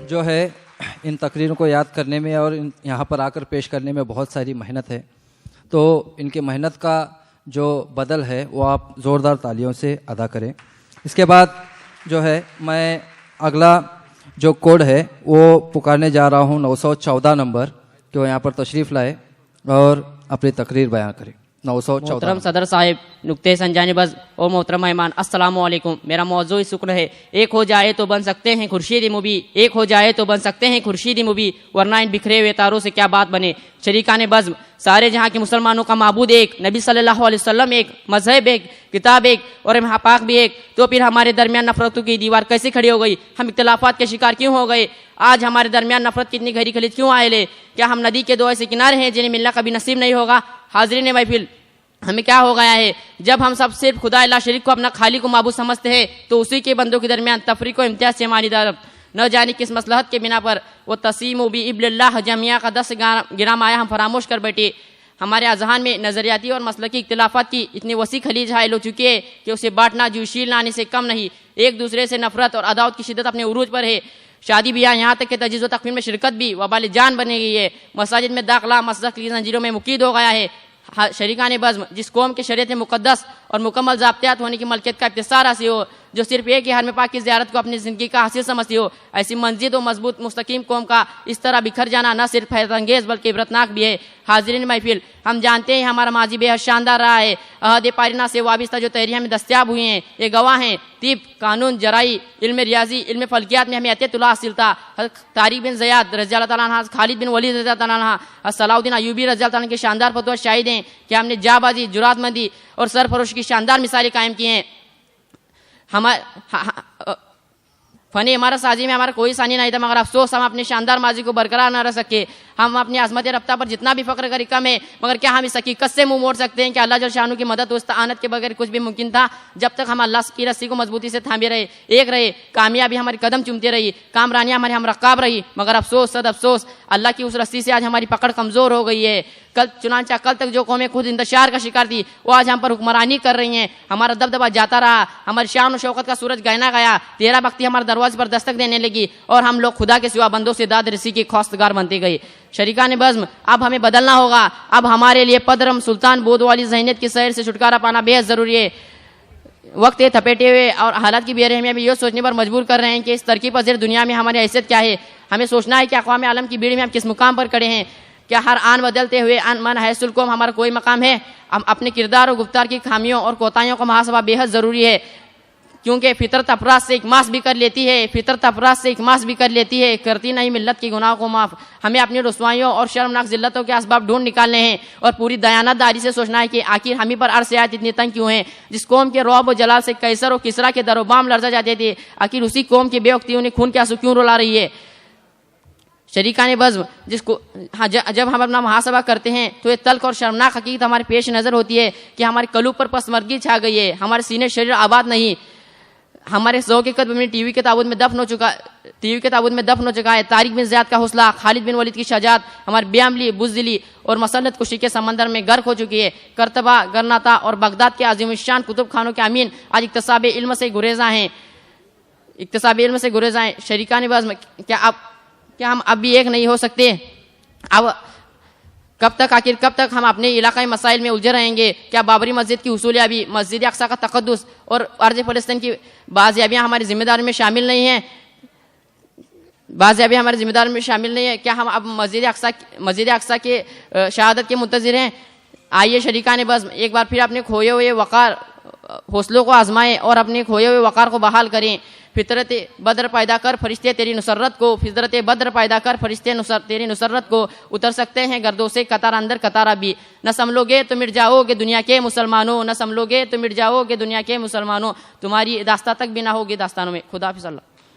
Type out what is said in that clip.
جو ہے ان تقریروں کو یاد کرنے میں اور یہاں پر آ کر پیش کرنے میں بہت ساری محنت ہے، تو ان کی محنت کا جو بدل ہے وہ آپ زوردار تالیوں سے ادا کریں۔ اس کے بعد جو ہے میں اگلا جو کوڈ ہے وہ پکارنے جا رہا ہوں 914 نمبر، کہ وہ یہاں پر تشریف لائے اور اپنی تقریر بیان کرے۔ 914 محترم صدر صاحب، نقطۂ سنجان بز اور محترم مہمان، السلام علیکم۔ میرا موضوع شکر ہے۔ ایک ہو جائے تو بن سکتے ہیں خورشید مبی، ایک ہو جائے تو بن سکتے ہیں خورشید مبی، ورنہ ان بکھرے ہوئے تاروں سے کیا بات بنے۔ شریکان بزم، سارے جہاں کے مسلمانوں کا معبود ایک، نبی صلی اللہ علیہ وسلم ایک، مذہب ایک، کتاب ایک اور پاک بھی ایک، تو پھر ہمارے درمیان نفرتوں کی دیوار کیسے کھڑی ہو گئی؟ ہم اختلافات کے شکار کیوں ہو گئے؟ آج ہمارے درمیان نفرت کتنی گہری خلیج کیوں آئے لے؟ کیا ہم ندی کے دو ایسے کنارے ہیں جنہیں ملنا کبھی نصیب نہیں ہوگا؟ حاضرین محفل، ہمیں کیا ہو گیا ہے؟ جب ہم سب صرف خدا لا شریک کو اپنا خالق و معبود سمجھتے ہیں تو اسی کے بندوں کے درمیان تفریق و امتیاز سے مانی دار نہ جانے کس مصلحت کے بنا پر وہ تسیم و بھی ابل اللہ جمعہ کا 10 گرام آیا ہم فراموش کر بیٹھے۔ ہمارے اذہان میں نظریاتی اور مسلکی اختلافات کی اتنی وسیع خلیج حائل ہو چکی ہے کہ اسے بانٹنا جوشیل لانے سے کم نہیں۔ ایک دوسرے سے نفرت اور عداوت کی شدت اپنے عروج پر ہے۔ شادی بیاہ یہاں تک کہ تجہیز و تکفین میں شرکت بھی وبال جان بنے گئی ہے۔ مساجد میں داخلہ مسجد کی زنجیروں میں مقید ہو گیا ہے۔ شریکان بزم، جس قوم کے شریعت مقدس اور مکمل ضابطیات ہونے کی ملکیت کا افتخار حاصل ہو، جو صرف ایک ہی حرم پاک کی زیارت کو اپنی زندگی کا حاصل سمجھتی ہو، ایسی منجد و مضبوط مستقیم قوم کا اس طرح بکھر جانا نہ صرف حیرت انگیز بلکہ عبرتناک بھی ہے۔ حاضرین محفل، ہم جانتے ہیں ہمارا ماضی بے حد شاندار رہا ہے۔ عہد پارینہ سے وابستہ جو تحریریں ہمیں دستیاب ہوئی ہیں یہ گواہ ہیں۔ طب، قانون، جرائی، علم ریاضی، علم فلکیات میں ہمیں عطیہ طلوع حاصل تھا۔ طارق بن زیاد رضی اللہ تعالیٰ عنہ، خالد بن ولید رضی اللہ تعالیٰ عنہ، صلاح الدین ایوبی رضی اللہ تعالیٰ عنہ کے شاندار فتویٰ شاہد ہیں کہ ہم نے جابازی، جرات مندی اور سرفروش کی شاندار مثالیں قائم کی ہیں۔ فنی عمارت سازی میں ہمارا کوئی ثانی نہیں تھا، مگر افسوس ہم اپنے شاندار ماضی کو برقرار نہ رکھ سکے۔ ہم اپنی عظمت رفتہ پر جتنا بھی فخر کریں کم ہے، مگر کیا ہم اس حقیقت سے منہ موڑ سکتے ہیں کہ اللہ جل شانہ کی مدد و استعانت کے بغیر کچھ بھی ممکن تھا؟ جب تک ہم اللہ کی رسی کو مضبوطی سے تھامے رہے، ایک رہے، کامیابی ہماری قدم چومتی رہی، کامرانیاں ہمارے ہم رقاب رہی، مگر افسوس صد افسوس اللہ کی اس رسی سے آج ہماری پکڑ کمزور ہو گئی ہے۔ چنانچہ کل تک جو قومیں خود انتشار کا شکار تھی وہ آج ہم پر حکمرانی کر رہی ہیں۔ ہمارا دبدبہ جاتا رہا، ہماری شان و شوکت کا سورج گہنا گیا، تیرا بختی ہمارے دروازے پر دستک دینے لگی اور ہم لوگ خدا کے سوا بندوں سے داد رسی کی خواستگار بنتے گئے۔ شریکان بزم، اب ہمیں بدلنا ہوگا۔ اب ہمارے لیے پدرم سلطان بود والی ذہنیت کی سیر سے چھٹکارا پانا بے حد ضروری ہے۔ وقت تھپیٹے ہوئے اور حالات کی بے رحمی ہمیں یہ سوچنے پر مجبور کر رہے ہیں کہ اس ترقی پذیر دنیا میں ہماری حیثیت کیا ہے۔ ہمیں سوچنا ہے کہ اقوام عالم کی بھیڑ میں ہم کس مقام پر کھڑے ہیں۔ کیا ہر آن بدلتے ہوئے من حیث القوم ہمارا کوئی مقام ہے؟ ہم اپنے کردار اور گفتار کی خامیوں اور کوتاہیوں کا محاسبہ بے حد ضروری ہے، کیونکہ فطرت افراد سے اکماس بھی کر لیتی ہے، فطرت افراد سے اکماس بھی کر لیتی ہے، کرتی نہیں ملت کی گناہوں کو معاف۔ ہمیں اپنی رسوائیوں اور شرمناک ذلتوں کے اسباب ڈھونڈ نکالنے ہیں اور پوری دیانت داری سے سوچنا ہے کہ آخر ہمیں پر عرص آیت اتنی تنگ کیوں ہیں۔ جس قوم کے رعب و جلال سے قیصر و کسریٰ کے در و بام لرزا جاتے تھے، آخر اسی قوم کی بے وقتی انہیں خون کے آنسو کیوں رلا رہی ہے؟ شریکان بزم، جب ہم اپنا محاسبہ کرتے ہیں تو یہ تلخ اور شرمناک حقیقت ہمارے پیش نظر ہوتی ہے کہ ہمارے قلوب پر پسمردگی چھا گئی ہے، ہمارے سینے شریر آباد نہیں، ہمارے ذوق کے قدم ٹی وی کے تابوت میں دفن ہو چکا ہے۔ طارق بن زیاد کا حوصلہ، خالد بن ولید کی شجاعت ہماری بیعملی، بزدلی اور مسلط کشی کے سمندر میں غرق ہو چکی ہے۔ کرتبہ، گرناطہ اور بغداد کے عظیم الشان کتب خانوں کے امین آج اکتساب علم سے گریزاں ہیں۔ شریکان بزم، کیا ہم اب بھی ایک نہیں ہو سکتے؟ اب کب تک ہم اپنے علاقائی مسائل میں الجھے رہیں گے؟ کیا بابری مسجد کی حصولیابی، مسجد اقصیٰ کا تقدس اور ارض فلسطین کی بازیابیاں ہماری ذمہ داری میں شامل نہیں ہیں؟ کیا ہم اب مسجد اقصیٰ کے شہادت کے منتظر ہیں؟ آئیے شریکان بزم، ایک بار پھر اپنے کھوئے ہوئے حوصلوں کو آزمائیں اور اپنے کھوئے ہوئے وقار کو بحال کریں۔ فطرت بدر پیدا کر فرشتے تیری نصرت کو اتر سکتے ہیں گردوں سے قطار اندر قطار ابھی۔ نہ سنبھلو گے تو مٹ جاؤ گے دنیا کے مسلمانوں، تمہاری داستان تک بھی نہ ہوگی داستانوں میں۔ خدا حافظ اللہ۔